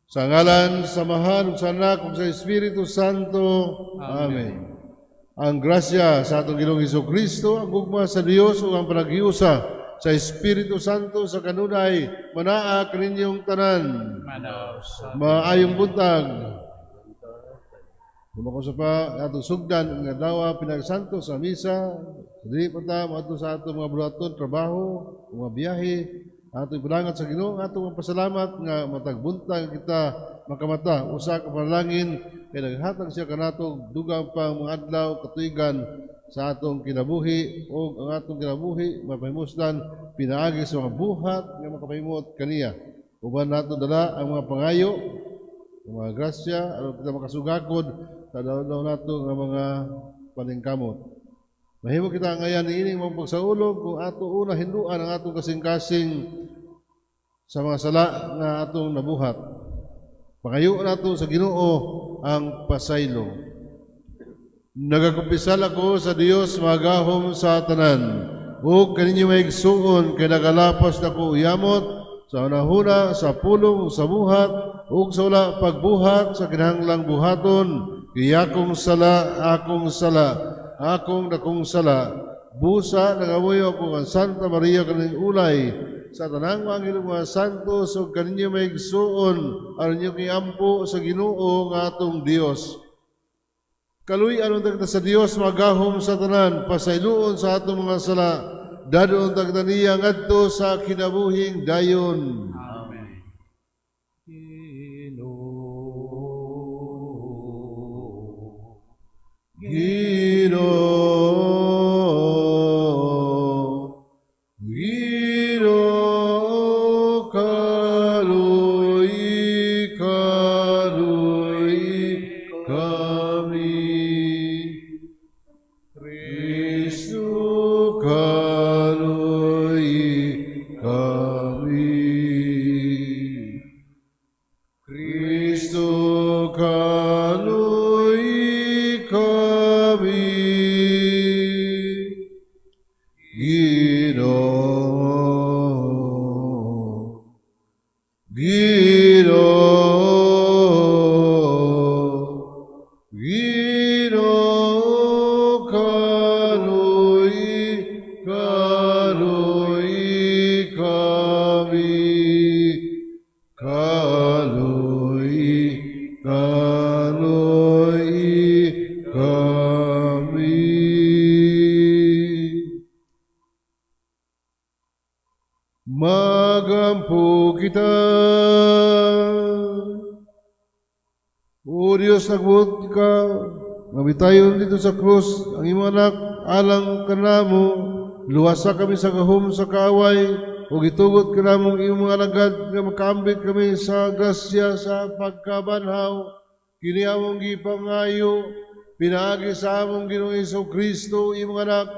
Sa ngalan, samahan, ug sa Anak, ug sa Espiritu Santo. Amen. Ang grasya sa atong Ginoong Hesukristo, ang gugma sa Dios ug ang panaghiusa sa Espiritu Santo sa kanunay manaa kaninyong tanan. Maayong buntag. Kumako sa pa atong sugdan nga dawa pinagsanto sa misa. Dili pa ta moadto sa atong mga bulaton trabaho, mga biyahe. Atong ipadangat sa Ginoo, atong pasalamat nga matagbuntag kita makamata usa ka panalangin kay naghatag siya kanatong dugang pang mga adlaw katuigan sa atong kinabuhi o ang atong kinabuhi mapahimusdan pinaagi sa mga buhat nga makapahimot kaniya. Uban nato dala ang mga pangayo, ang mga grasya aron kita makasugakod sa daw nato nga mga paningkamot. Mahimo kita ngayon ining mga pagsaulog kung ato una hinduan ang atong kasing-kasing sa mga sala nga atong nabuhat. Pangayo nato sa Ginoo ang pasaylo. Nagakumpisal ako sa Dios magahom sa tanan. Ug kaninyo maigsuon kay nagalapas na ko uyamot sa unahuna sa pulong sa buhat ug sa wala pagbuhat sa kinahanglang buhaton. Kaya akong sala. Akong dakong sala, busa nangamuyo ako ang Santa Maria kaning ulay, sa tanang mga mga santos o kaninyo may igsuon, aron nyo kiampo sa Ginoo nga atong Dios. Kaluy anong tagta sa Dios magahom sa tanan, pasayloon sa atong mga sala, dadoon tagta niya ngadto sa kinabuhing dayon. Magampo kita. O Diyos, nagbuot ka, mabitayon dito sa krus, ang imong anak, alang kanamo, luwasa kami sa gahom sa kaaway, o gitugot ka namong imong mga alagad, nga makaambit kami sa grasya sa pagkabanhaw, kini among gipangayo, pinaagi sa among Ginoong Hesukristo, imong anak,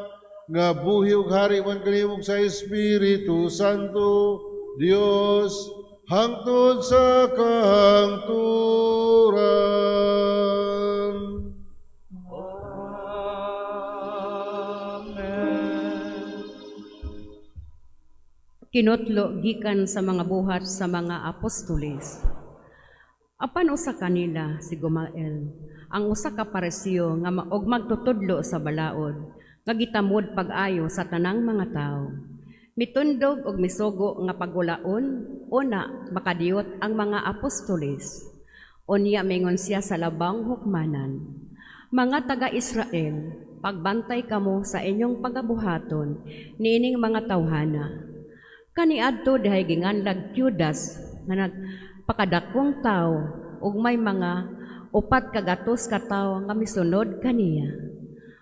nga buhi ug hari man kanimong sa Espiritu Santo, Dios, hangtod sa kahangturan. Amen. Kinutlo gikan sa mga buhat sa mga apostoles. Apan usa kanila si Gumael, ang usa ka pariseo nga og magtutudlo sa balaod, nga gitamod pag-ayo sa tanang mga tao. Mitundog og misugo nga pagulaon, una makadiyot ang mga apostoles. Unya mingon siya sa labang hukmanan, mga taga-Israel, pagbantay kamo sa inyong pagabuhaton niining mga tawhana. Kaniadto dahay ginganlag Judas nga nagpakadakong tao ug may mga 400 ka tawo nga misunod kaniya.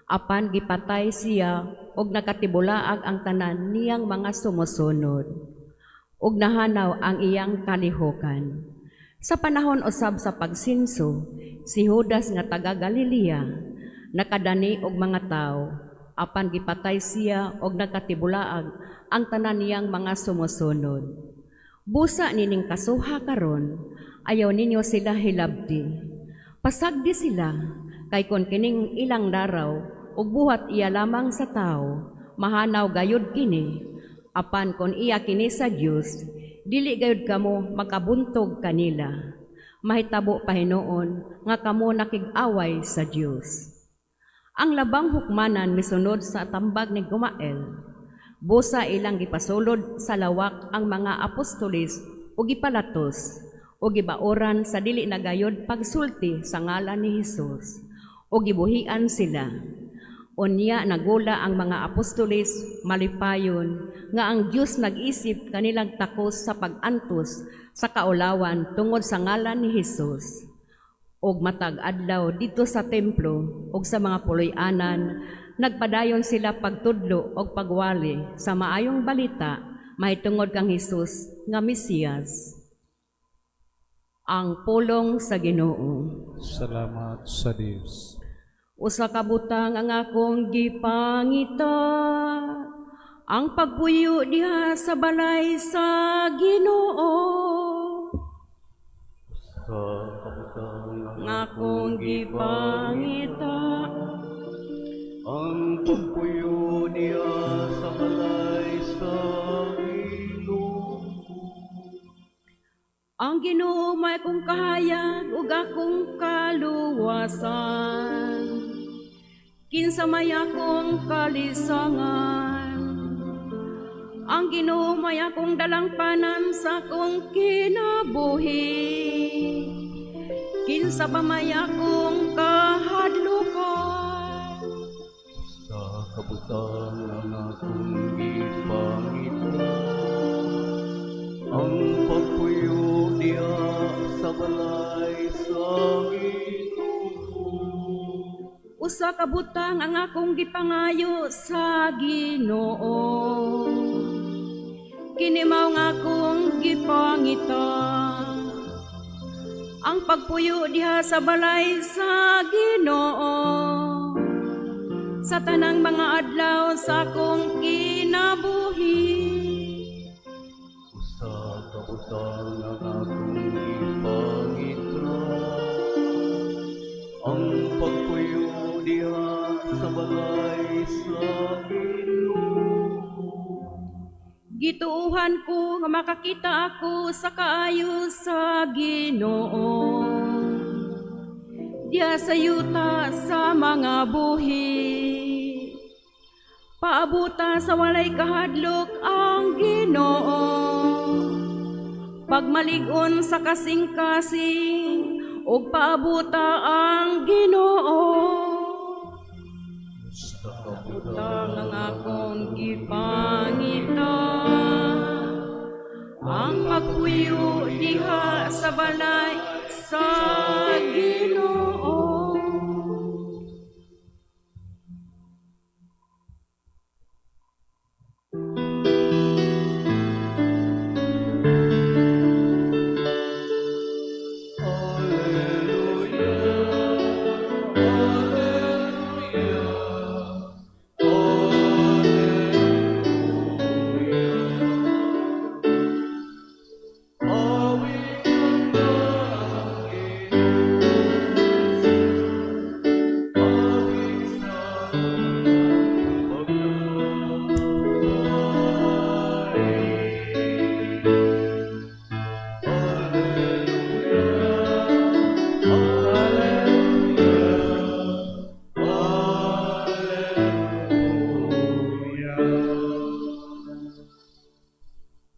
Apan gipatay siya og nakatibulaag ang tanan niyang mga sumusunod ug nahanaw ang iyang kalihukan. Sa panahon usab sa pagsinso, si Judas nga taga Galilea nakadani og mga tawo, apan gipatay siya og nakatibulaag ang tanan niyang mga sumusunod. Busa nining kasuha karon, ayaw ninyo sila hilabdi. Pasagdi sila kay kon kining ilang daraw ug buhat iya lamang sa tao, mahanaw gayud kini, apan kon iya kini sa Dios, dili gayud kamo makabuntog kanila. mahitabo pa hinuon nga kamo nakig-away sa Dios. Ang labang hukmanan misunod sa tambag ni Gumael, busa ilang gipasulod sa lawak ang mga apostolis o gipalatos o gibaoran sa dili nagayod pagsulti sa ngalan ni Hesus o gibuhian sila. Unya nagula ang mga apostolis malipayon nga ang Dios nag-isip kanilang takos sa pag-antos sa kaulawan tungod sa ngalan ni Hesus. Og matag adlaw dito sa templo og sa mga puloy-anan nagpadayon sila pagtudlo og pagwali sa maayong balita mahitungod kang Hesus nga Mesiyas. Ang pulong sa Ginoo. Salamat sa Dios. Usa ka butang ang akong gipangita, ang pagpuyo diha sa balay sa Ginoo. Sa kabutang Ang akong gipangita, ang pagpuyo niya sa balay sa Ginoo. ang Ginoo may akong kahayag ug akong kaluwasan. Kinsa may akong kalisangan. Ang Ginoo may akong dalangpanan sa akong kinabuhi. Kinsa pa may akong kahadlukan. Sa kabutang ang akong gipangita, ang pagpuyo niya sa balay sa Ginoo. Usa ka butang ang akong gipangayo sa Ginoo. Kini mao nga akong gipangita. Ang pagpuyo diha sa balay sa Ginoo. Sa tanang mga adlaw sa akong kinabuhi. Sa kabutang ang akong gipangita, ang pagpuyo niya sa balay sa Ginoo. Gituuhan ko nga makakita ako sa kaayo sa Ginoo. Diya sa yuta sa mga buhi. Paabuta sa walay kahadlok ang Ginoo. Pagmalig-on sa kasing-kasing ug paabuta ang Ginoo. Sa Utang ang akong gipangita, ang pagpuyo diha sa balay sa Ginoo.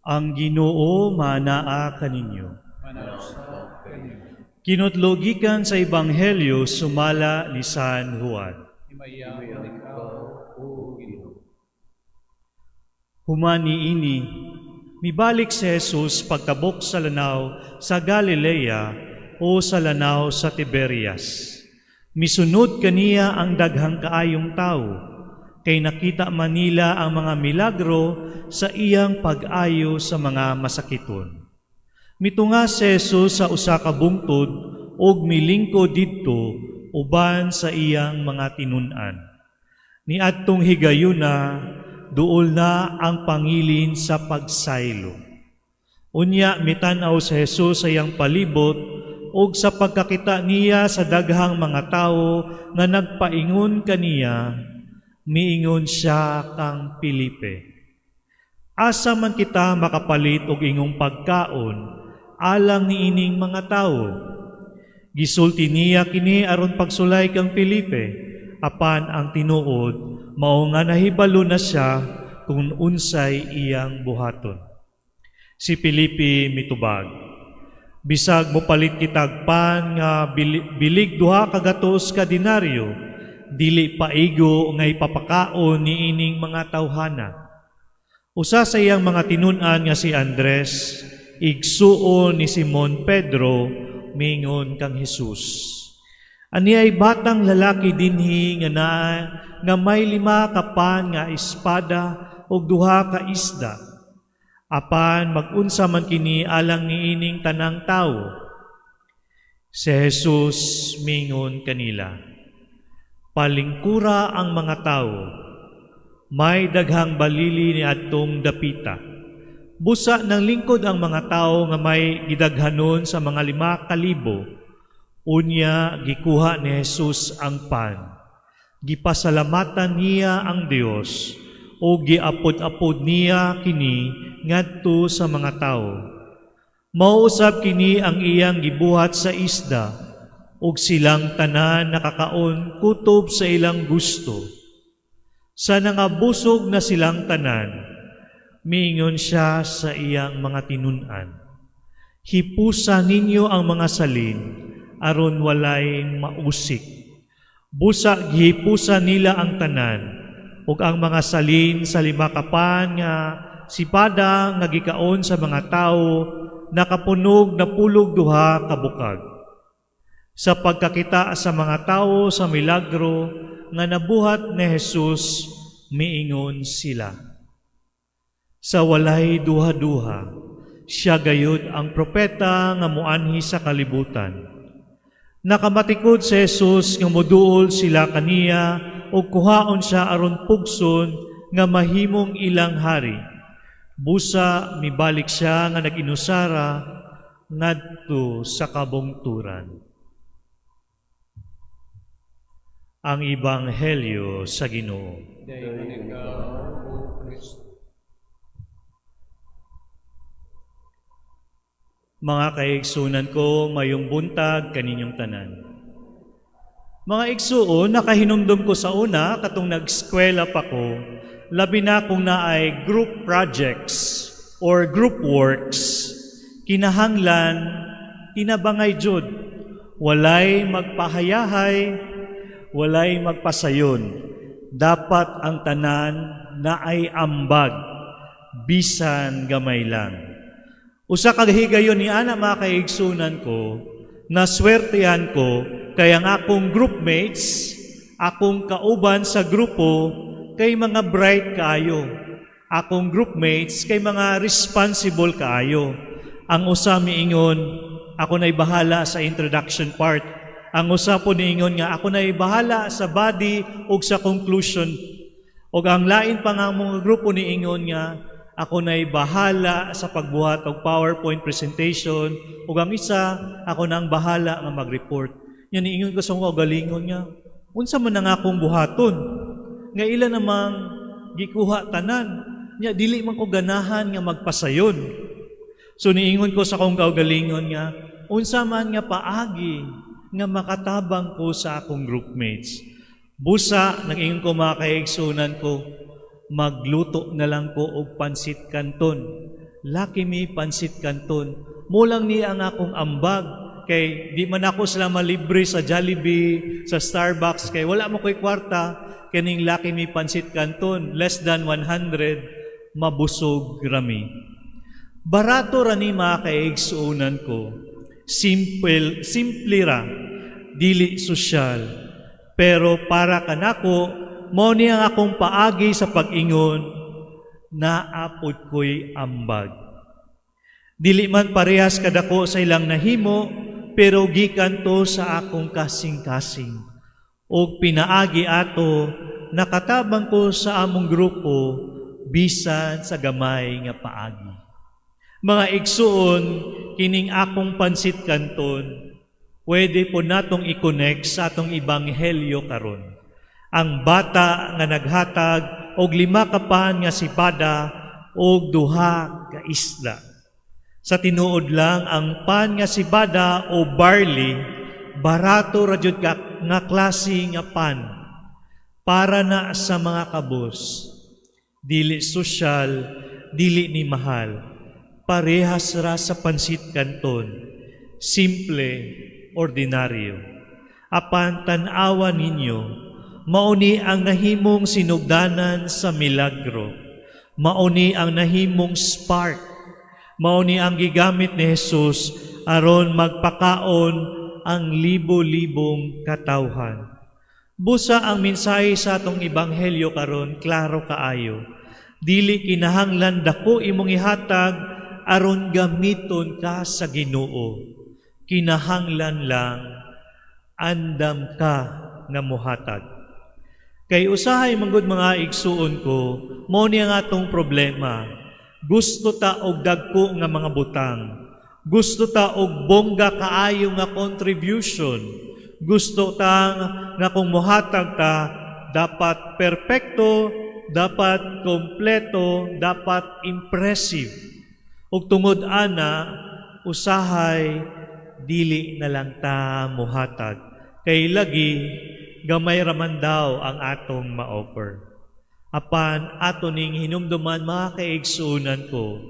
Ang Ginoo manaa kaninyo. Kinutlogikan sa Ebanghelyo sumala ni San Juan. Humani ini, mibalik si Jesus pagkabok sa lanaw sa Galilea o sa lanaw sa Tiberias. Misunod kaniya ang daghang kaayong tao, kay nakita man nila ang mga milagro sa iyang pag-ayo sa mga masakiton. Mitunga si Jesus sa usa ka bungtod ug milingkod didto uban sa iyang mga tinun-an. Niadtong higayuna, duol na ang pangilin sa pagsaylo. Unya mitan-aw si Jesus sa iyang palibot ug sa pagkakita niya sa daghang mga tawo nga nagpaingon kaniya, miingon siya kang Felipe. Asa man kita makapalit og ingong pagkaon, alang niining mga tawo. Gisulti niya kini aron pagsulay kang Felipe, apan ang tinuod mao nga nahibalo na siya kung unsay iyang buhaton. Si Felipe mitubag, bisag mo palit kitag pan nga bilig duha ka gatos ka denaryo, dili paigo nga ipapakaon ni ining mga tawhana. Usa sa iyang mga tinun-an nga si Andres, igsuon ni Simon Pedro, mingon kang Jesus. Ani ay batang lalaki dinhi nga may 5 ka pan nga espada ug 2 ka isda. Apan mag-unsa man kini alang niining tanang tawo. Si Jesus mingon kanila, palingkura ang mga tawo, may daghang balili ni adtong dapita. Busa ng lingkod ang mga tao nga may gidaghanon sa mga 5,000. Unya, gikuha ni Jesus ang pan. Gipasalamatan niya ang Dios o giapod-apod niya kini ngadto sa mga tao. Mauusab kini ang iyang gibuhat sa isda ug silang tanan nakakaon kutob sa ilang gusto. Sa nangabusog na silang tanan, miingon siya sa iyang mga tinun-an, hipusa ninyo ang mga salin, aron walay mausik. Busa gihipusa nila ang tanan, ug ang mga salin sa 5 ka pan nga sipada nga gikaon sa mga tao, nakapunog na 12 ka bukag. Sa pagkakita sa mga tao sa milagro nga nabuhat ni Jesus, miingon sila, sa walay duha-duha, siya gayud ang propeta nga muanhi sa kalibutan. Nakamatikod si Jesus nga moduol sila kaniya o kuhaon siya aron pugson nga mahimong ilang hari. Busa mibalik siya nga nag-inusara ngadto sa kabungturan. Ang Ebanghelyo sa Ginoo. Mga kaigsunan ko, mayong buntag kaninyong tanan. Mga igsuon, nakahinumdum ko sa una, katong nag-eskwela pa ko, labi na kung naay group projects or group works, kinahanglan, tinabangay jud, walay magpahayahay, walay magpasayon. Dapat ang tanan na ay ambag, bisan gamay lang. Usa ka higayon ni ana mga kaigsunan ko, na swertehan ko kaya ang akong groupmates, akong kauban sa grupo, kay mga bright kaayo. Akong groupmates kay mga responsible kaayo. Ang usa miingon, ako na'y bahala sa introduction part. Ang usa po niingon nga, ako na'y bahala sa body ug sa conclusion. Ug ang lain pa nga mga grupo niingon nga, ako na'y bahala sa pagbuhat og PowerPoint presentation, ug ang isa, ako na ang bahala nga mag-report. Yan niingon ko sa mga galingon nga, unsa man ang akong buhaton? Nga ilan namang gikuha tanan, nya dili man ko ganahan nga magpasayon. So niingon ko sa akong kaugalingon nga, unsa man nga paagi nga makatabang ko sa akong groupmates. Busa, nag-ingon ko mga kaigsunan ko, magluto na lang ko og pansit kanton. Laki mi pansit kanton. Mulang ni ang akong ambag, kay di man ako sila malibre sa Jollibee, sa Starbucks, kay wala mo ko'y kwarta, kining laki mi pansit kanton, less than 100, mabusog rami. Barato rani mga kaigsunan ko, simple ra, dili sosyal, pero para kanako, mao ni ang akong paagi sa pag-ingon, naapod ko'y ambag. Dili man parehas kadako sa ilang nahimo, pero gikan to sa akong kasing-kasing. O pinaagi ato, nakatabang ko sa among grupo, bisan sa gamay nga paagi. Mga igsuon, kining akong pansit kanton, pwede po natong i-connect sa atong ebanghelyo karon. Ang bata nga naghatag og 5 ka pan nga sipada og 2 ka isda. Sa tinuod lang ang pan nga sibada o barley barato ra jud nga klase nga pan para na sa mga kabos. Dili sosyal, dili ni mahal. Parehas ra sa pansit kanton. Simple, ordinaryo. Apan tan-awa ninyo, mauni ang nahimong sinugdanan sa milagro. Mauni ang nahimong spark. Mauni ang gigamit ni Jesus aron magpakaon ang libo-libong katawhan. Busa ang mensahe sa atong ebanghelyo karon klaro kaayo. Dili kinahanglan dako imong ihatag aron gamiton ka sa Ginoo. Kinahanglan lang andam ka nga mohatag. Kay usahay manggod mga igsuon ko, mao ni ang atong problema. Gusto ta og dagko nga mga butang. Gusto ta og bongga kaayo nga contribution. Gusto ta nga kung mohatag ta, dapat perpekto, dapat kompleto, dapat impressive. Ug tungod ana, usahay, dili na lang ta mohatag. Kay lagi, gamay raman daw ang atong ma-offer. Apan ato ning hinumduman mga kaigsuunan ko,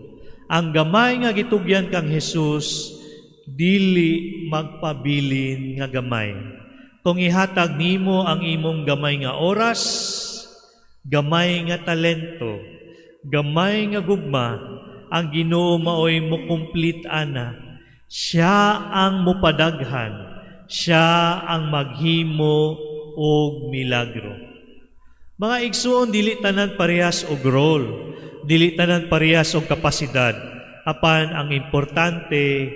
ang gamay nga gitugyan kang Jesus, dili magpabilin nga gamay. Kung ihatag nimo ang imong gamay nga oras, gamay nga talento, gamay nga gugma, ang Ginoo maoy mo complete ana. Siya ang mupadaghan, siya ang maghimo og milagro. Mga igsuon, dili tanan parehas og role, dili tanan parehas og kapasidad. Apan ang importante,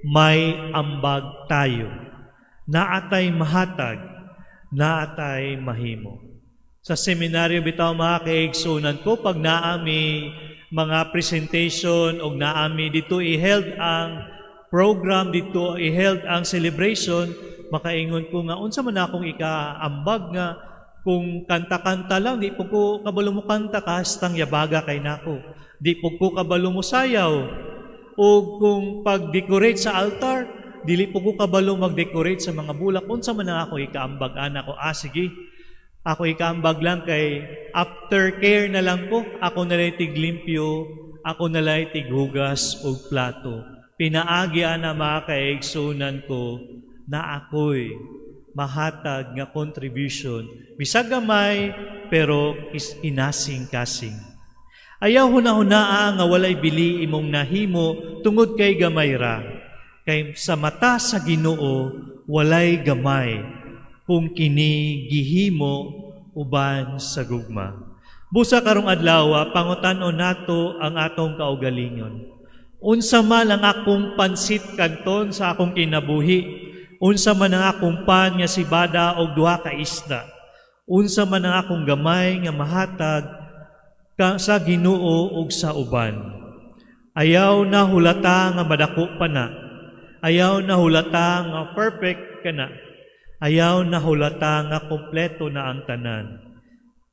may ambag tayo. Naatay mahatag, naatay mahimo. Sa seminaryo bitaw mga kaigsunan ko, pag naami mga presentation o naami dito i-held ang program, dito i-held ang celebration, makaingon ko nga, unsa man akong ikaambag nga, kung kanta-kanta lang, di po ko kabalo mo kanta, kastang yabaga kay nako. Di po ko kabalo mo sayaw. O kung pag-decorate sa altar, dili po ko kabalo mag-decorate sa mga bulak. Unsa man na ako ikaambag, anak ko, sige, ako ikaambag lang kay aftercare na lang ko. Ako nalay tiglimpyo, ako nalay tighugas o plato. Pinaagi ana mga kaigsunan ko na ako'y mahatag nga contribution. Bisag gamay, pero inasing-kasing. Ayaw hunahunaa nga walay bili imong nahimo tungod kay gamay ra. Kay sa mata sa Ginoo walay gamay kung kini gihimo uban sa gugma. Busa karong adlaw pangutan-on nato ang atong kaugalingon. Unsa man ang akong pansit kanton sa akong kinabuhi? Unsa man ang akong pan nga sibada og duha ka isda? Unsa man ang akong gamay nga mahatag sa Ginoo ug sa uban? Ayaw na hulata nga madako pa na. Ayaw na hulata nga perfect ka na. Ayaw na hulata nga kompleto na ang tanan.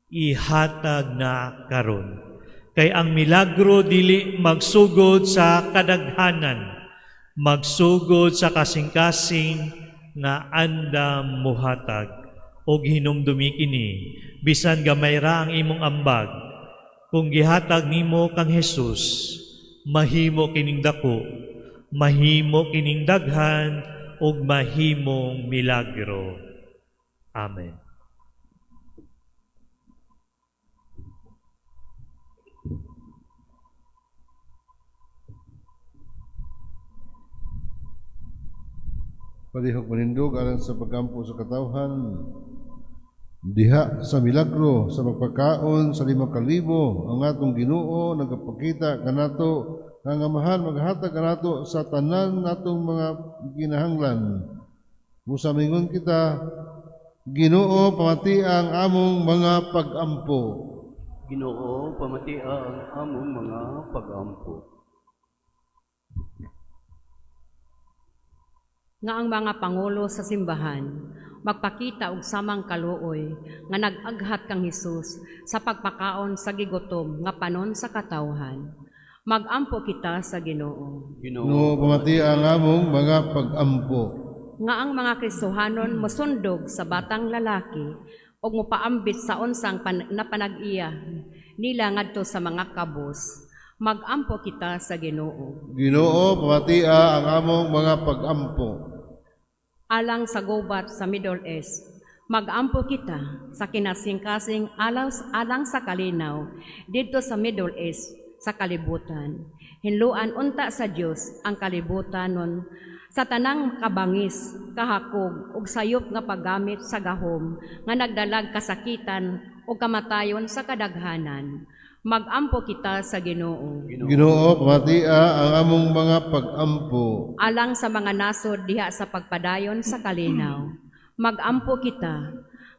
Ihatag na karon. Kay ang milagro dili magsugod sa kadaghanan, magsugod sa kasing-kasing nga andam muhatag og hinumdumi kini bisan gamay ra ang imong ambag. Kung gihatag nimo kang Jesus, mahimo kining dako, mahimo kining daghan ug mahimong milagro. Amen. Palihog manindog alang sa pagkampo sa katawhan, diha sa milagro sa magpakaon sa 5,000 ang atong Ginoo nagapakita kanato nga mahal maghatag kanato sa tanan natong mga kinahanglan. Busa mingon kita, Ginoo pamati ang among mga pag-ampo. Ginoo, pamati ang among mga pag-ampo. Nga ang mga pangulo sa simbahan magpakita og samang kaluoy nga nag-aghat kang Hesus sa pagpakaon sa gigutom nga panon sa katawhan. Mag-ampo kita sa Ginoo. Ginoo pamati ang among mga pag-ampo. nga ang mga Kristohanon mosundog sa batang lalaki o mopaambit sa unsang napanag-iya nila ngadto sa mga kabos. Magampo kita sa Ginoo. Ginoo, pamatia ang among mga pag-ampo. Alang sa gubat sa Middle East, magampo kita sa kinasing-kasing alang sa kalinaw dito sa Middle East sa kalibutan. Hinluan unta sa Dios ang kalibutan sa tanang kabangis, kahakog ug sayop nga paggamit sa gahom nga nagdalag kasakitan o kamatayon sa kadaghanan. Magampo kita sa Ginoo. Ginoo, pamatia ang among mga pag-ampo. Alang sa mga nasod diha sa pagpadayon sa kalinaw, magampo kita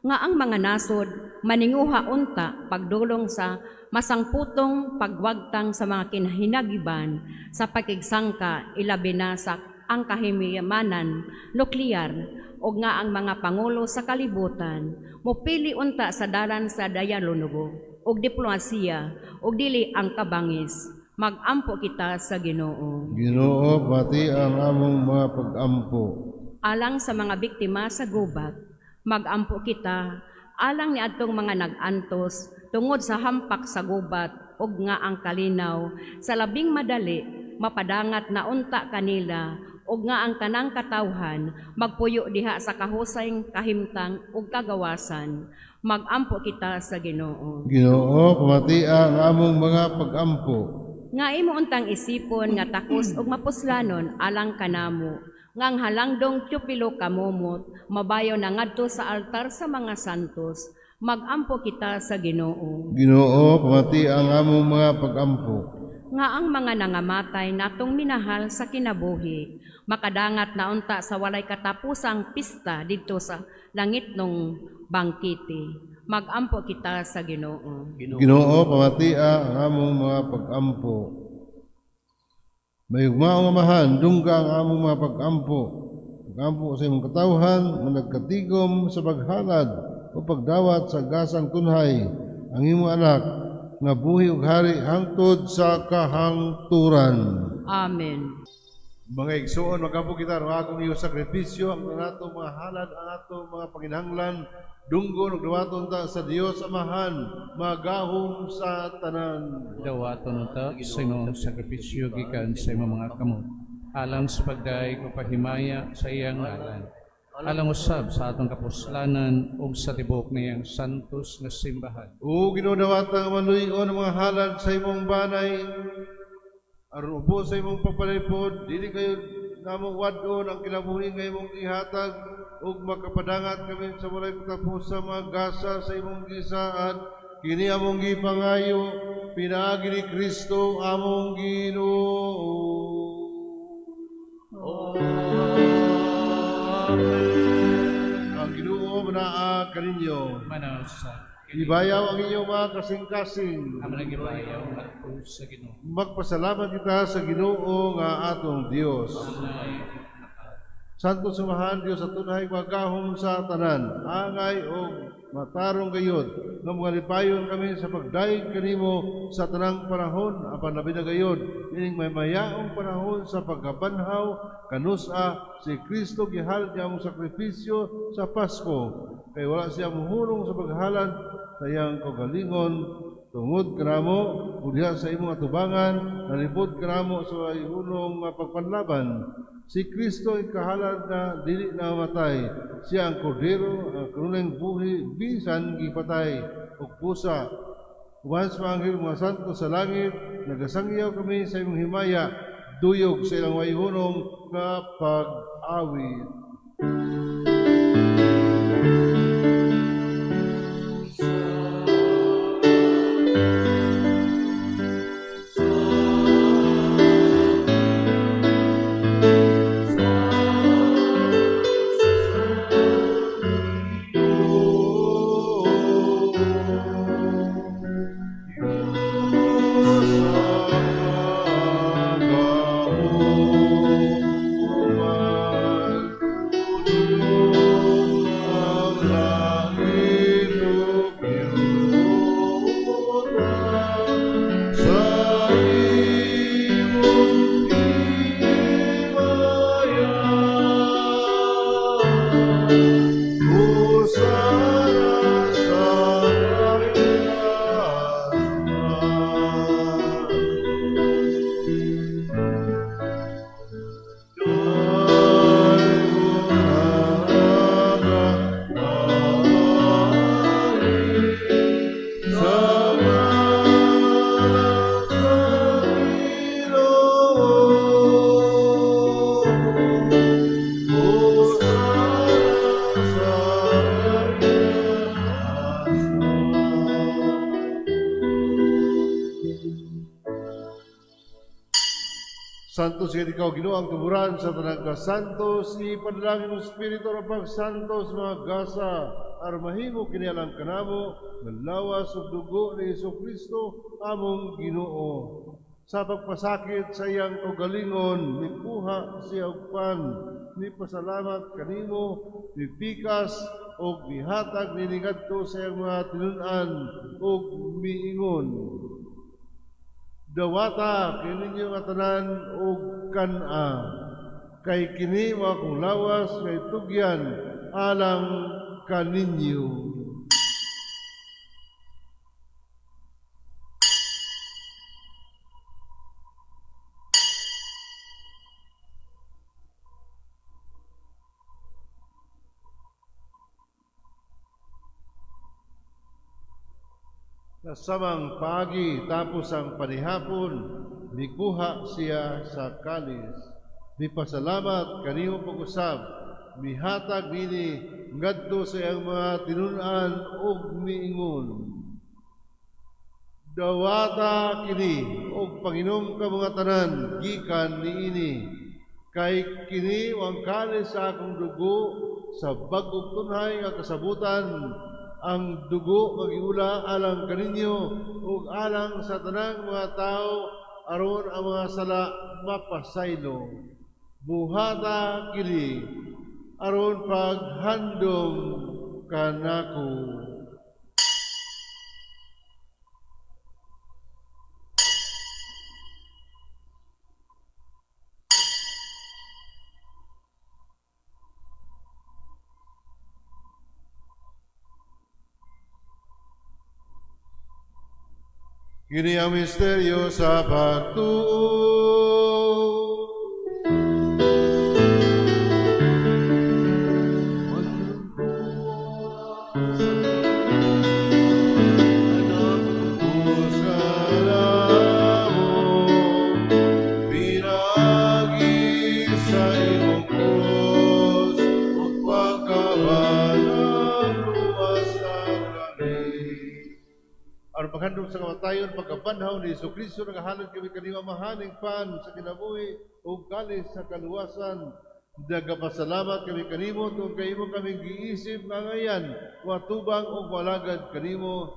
nga ang mga nasod maninguha unta pagdulong sa masangputong pagwagtang sa mga kinahinagiban sa pakigsangka ilabi na sa ang kahimimanan nuklear o nga ang mga pangulo sa kalibutan mopili unta sa dalan sa dialogo ug diplomasiya ug dili ang kabangis. Magampo kita sa Ginoo. Ginoo, pati ang among mga pag-ampo. Alang sa mga biktima sa gubat, magampo kita alang ni adtong mga nag-antos tungod sa hampak sa gubat ug nga ang kalinaw sa labing madali mapadangat na unta kanila ug nga ang tanang katawhan magpuyo diha sa kahusayng kahimtang ug kagawasan. Magampo kita sa Ginoo. Ginoo, pamati ang among mga pag-ampo. Nga imo untang isipon nga takos ug mapuslanon alang kanamo ngang halangdong tupilo kamumot mabayo na ngadto sa altar sa mga santos. Magampo kita sa Ginoo. Ginoo, pamati ang among mga pag-ampo. Nga ang mga nangamatay natong minahal sa kinabuhi makadangat na unta sa walay katapusang pista didto sa langit nung bangkiti. Magampo kita sa Ginoo. Ginoo, pamati ang among mga pag-ampo. Mayugmaong amahan, dungga ang among mga pag-ampo. Pag-ampo sa imong katawhan, nga nagkatigom sa paghalad o pagdawat sa gasang tunhay, ang imong anak, nga buhi ug hari hangtod sa kahangturan. Amen. Mga igsoon, magampo kita ng akong iyong sakripisyo, ang nato mga halad, ang nato mga panginahanglan, dunggo, nagdawaton ta sa Dios Amahan, magahom sa tanan. Dawaton ta sa imong sakripisyo gikan sa imong mga kamot. Alang sa pagdaig o pahimaya sa iyang ngalan. Alang usab sa atong kapuslanan ug sa tibok niyang santos nga simbahan. O ginudawatang manuyon ang mga halad sa imong banay, aron ubo sa imong pagpalipod, dili kayo namong wadon ang kinabuhi nga imong ihatag, ug makapadangat kami sa walay katapos sa mga gasa sa imong gisaad, kini among gipangayo, pinaagi ni Kristo among Ginoo. Ang Ginoo manaa kaninyo. Manaw sa Ibayaw ang inyong mga kasing-kasing. ang nagibayaw at sa Ginoo. Magpasalamat kita sa Ginoo nga atong Dios. Santo sumahan Dios sa tunay magahom sa tanan, angay o matarong gayod, nga mga lipayon kami sa pagdaig kanimo sa tanang panahon, apan labi na gayod, ining may mayaong panahon sa pagkabanhaw, kanusa, si Kristo gihalad niya mong sakripisyo sa Pasko, kay wala siya muhulong sa paghalad sa iyang kagalingon, tungod kanamo, uliha sa imong atubangan, nalipod kanamo sa ihulong pagpanlaban. Si Kristo ay kahalad na dili na matay. Siya ang kordero, ang kanunay buhi, bisan gipatay o pusa. Uban sa anghel mga santo sa langit, nagasangyaw kami sa imong himaya, duyog sa ilang wayhunong nga pag-awit. Santos kay ikaw Ginoo ang tuburan sa tanang kasantos, ipadalangin mo Espiritu ra pagsantos mga gasa aron mahimo kini alang kanamo ng lawas ug dugo ni Hesukristo among Ginoo. Sa pagpasakit sa iyang kaugalingon, mikuha siya og pan, mipasalamat kanimo, mipikas og mihatag nini ngadto sa iyang mga tinun-an ug miingon. Dawata kininyo nga tanan og kan-a, kay kini wa kong lawas kay tugyan alang kaninyo. Nasamang pagi tapos ang panihapon, mikuha siya sa kalis. Mipasalamat kanimo pag-usab, mihatag nini ngadto sa iyang mga tinun-an ug miingon. Dawata kini og panginom ka mga tanan gikan niini, kay kini ang kalis sa akong dugo sa bag-ong tunhay nga kasabutan. Ang dugo magiula alang kaninyo ug alang sa tanang mga tao aron ang mga sala mapasaylo. Buhata kini aron paghandom kanako. Kini ang misteryo sa pagtuo. Paghandom sa kamatayon, pagkabanhaw ni Hesukristo, nagahalad kami kanima mahaning pan sa kinabuhi o kalis sa kaluwasan. Nagapasalamat kami kanimo, tungkol kaimo kaming giisip nga ngayan, watubang o walagad kanimo.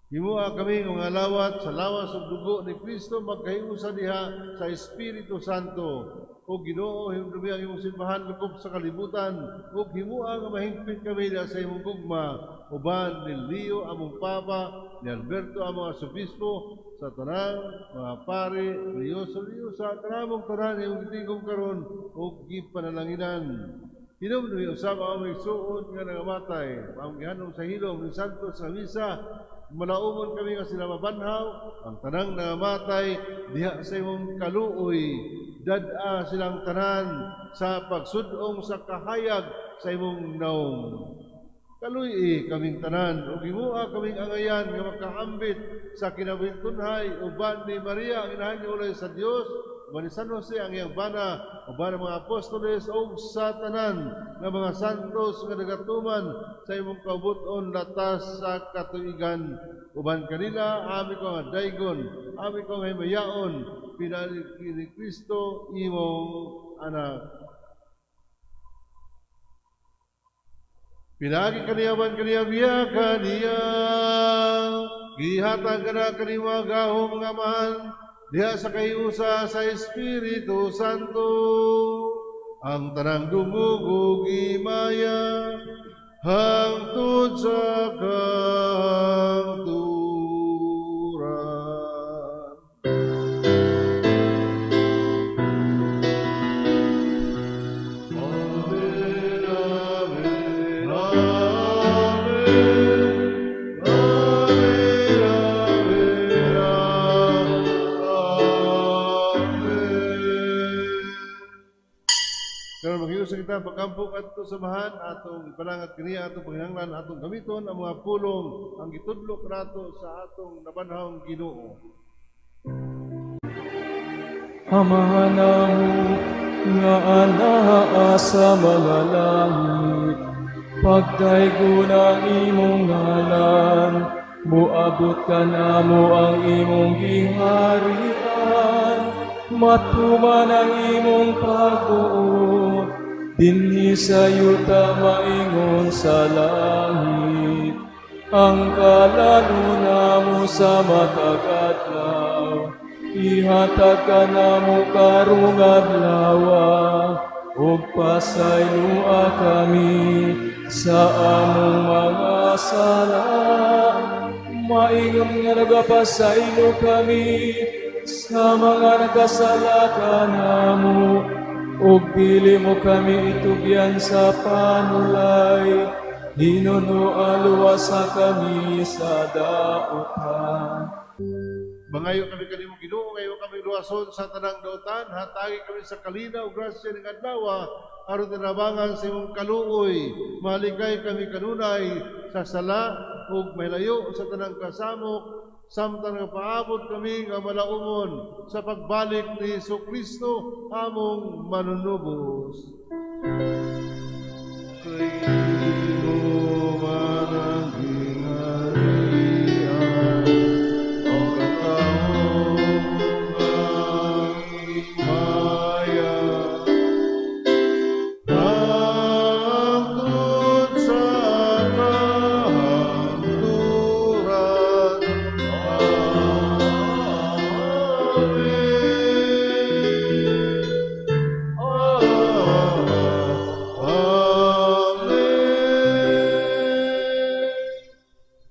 Himua kami mga lawat sa lawas ug dugo ni Kristo magkahiusa diha sa Espiritu Santo. O Ginoo, himdumi ang imong simbahan lukob sa kalibutan, ug himua nga mahingpit kami sa imong gugma, uban ni Leo among Papa, ni Alberto among Arsobispo, sa tanang mga pari, Leo sa tanamong tanan imong gitigom karon ug gipanalanginan. Hinumdumi usab ang among suod nga nangamatay, ang gihanom sa hilom ni Santos sa misa. Malaumon kami nga sila mabanhaw, ang tanang nangamatay diha sa imong kaluoy, dad-a silang tanan sa pagsudong sa kahayag sa imong naong. Kaluy kaming tanan, ug himua kaming angayan nga makahambit sa kinabintunhay uban ni Maria ang inahan ni ulay sa Dios, uban ni San Jose ang iyang bana, uban ng mga apostoles ug sa tanan nga mga santos nga nagatuman sa imong kabuton latas sa katuigan. Uban kanila ami ko nga daygon, ami ko nga himayaon, pinali ni Kristo imong anak. Pinagi kaniyaman kaniya biya kaniya, gihatag ka na kanima gahom nga man, diha sa kayusa sa Espiritu Santo, ang tanang dumugog imaya, hangtod sa kangturan. Sa kita pagkampok at samahan atong ipalangat kaniya atong panghinanglan atong gamiton ang mga pulong ang gitudlok nato sa atong nabanhawng Ginoo. Amahan namo nga anaa sa mga langit, pagdaygon ang imong ngalan, muabot ka namo ang imong giharian, matuman ang imong pagbuot, dinhi sa yuta maingon sa langit. Ang kalanuna mo sa matag adlaw, ihatag ka na mo karong adlawa, ug pasaylua kami sa among mga sala. Maingon nga nagapasaylo kami sa mga nagkasala kanamo, ug dili mo kami itugyan sa panulay, hinunualuwasa kami sa daotan. Mangayo kami kanimo Ginoo, ngayon kami luwason sa tanang daotan, hatagi kami sa kalinaw grasya ng adlaw, aron tinabangan sa imong kaluoy, maligay kami kanunay sa sala ug malayo sa tanang kasamok, samtang paabot kami nga malaumon sa pagbalik ni Jesucristo among manunubos. Kayo man ang gingharian, ang katawang ang himaya, hangtod sa kahangturan.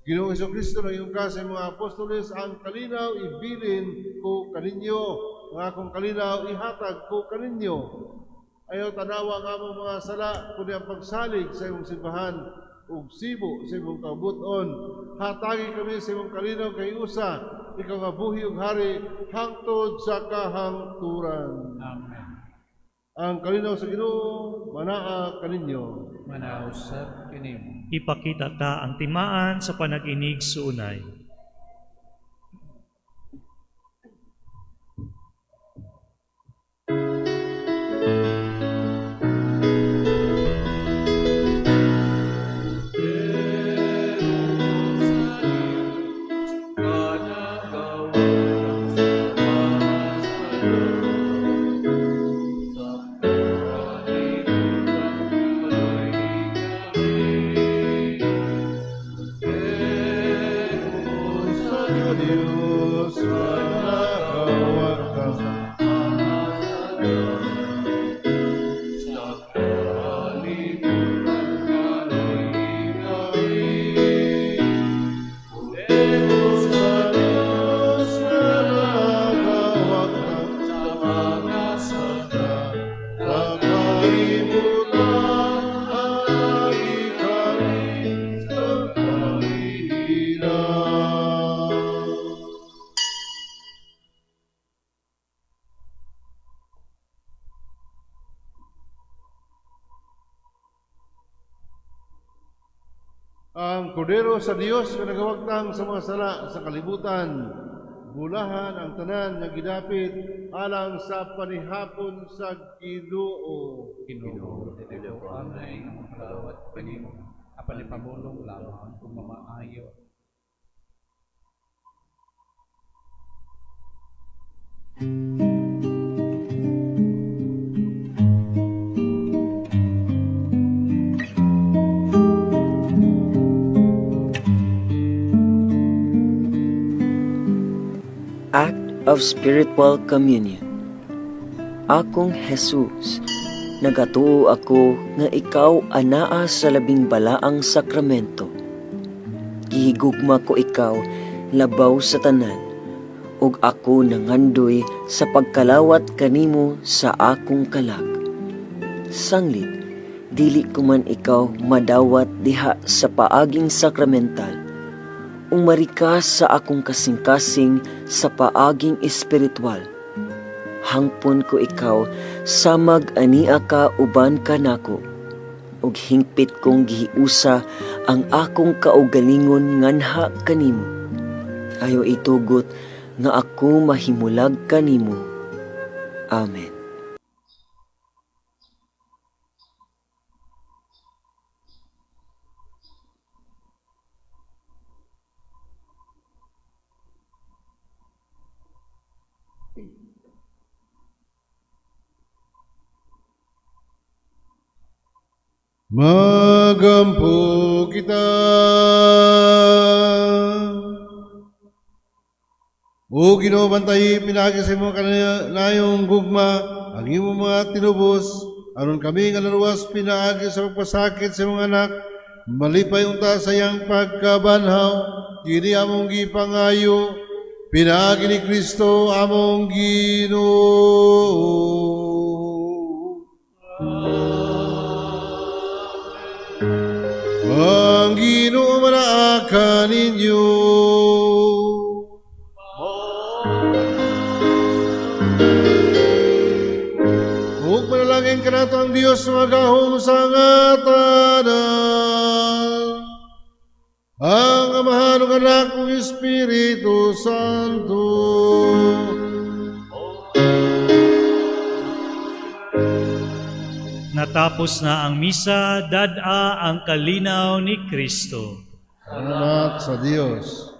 Ginoong Jesucristo, ng iyong sa mga apostoles, ang kalinaw ibilin ko kaninyo, ang akong kalinaw ihatag ko kaninyo. Ayaw tanawa nga mong mga sala, kundi ang pagsalig sa iyong simbahan, ug sibo sa imong kabuton. Hatagi kami sa imong kalinaw kay usa, ikaw nga buhi ug hari, hangtod sa kahangturan. Amen. Ang kalinaw sa Ginoo manaa kaninyo. Manausap kinimo. Ipakita ta ang timaan sa panag-inig suunay. Diyos manakawag ang kordero sa Dios nga nagawagtang sa mga sala sa kalibutan, bulahan ang tanan nga gidapit alang sa panihapon sa Ginoo. Ginoo, dili ko anay ang kalawat kanimo. Apan ipamulong lamang kung mamaayo. Act of Spiritual Communion. Akong Jesus, nagatuo ako nga ikaw anaa sa labing balaang sakramento. Gihigugma ko ikaw labaw sa tanan, ug ako nangandoy sa pagkalawat kanimo sa akong kalag. Sanglit, dili ko man ikaw madawat diha sa paaging sakramental, umarikas sa akong kasing-kasing sa paaging espiritual. Hangpon ko ikaw samag ania ka uban kanako, ug hingpit kong gihiusa ang akong kaugalingon nganha kanimo. Ayo itugot nga ako mahimulag kanimo. Amen. Magampo kita. O Ginoo, bantay pinagi sa imo kanayong gugma, ang imo mga tinubos, aron kami nga naluwas pinaagi sa pagpasakit sa mga anak, malipay unta sa iyang pagkabanhaw, kini among gipangayo, pinaagi ni Kristo among Ginoo. Ang Ginoo manaakan ninyo. Ug manalangin kanato ang Dios magahong sa ngatanan. Ang Amahan ug Anak ug Espiritu Santo. Natapos na ang misa, dad-a ang kalinaw ni Kristo. Salamat sa Dios.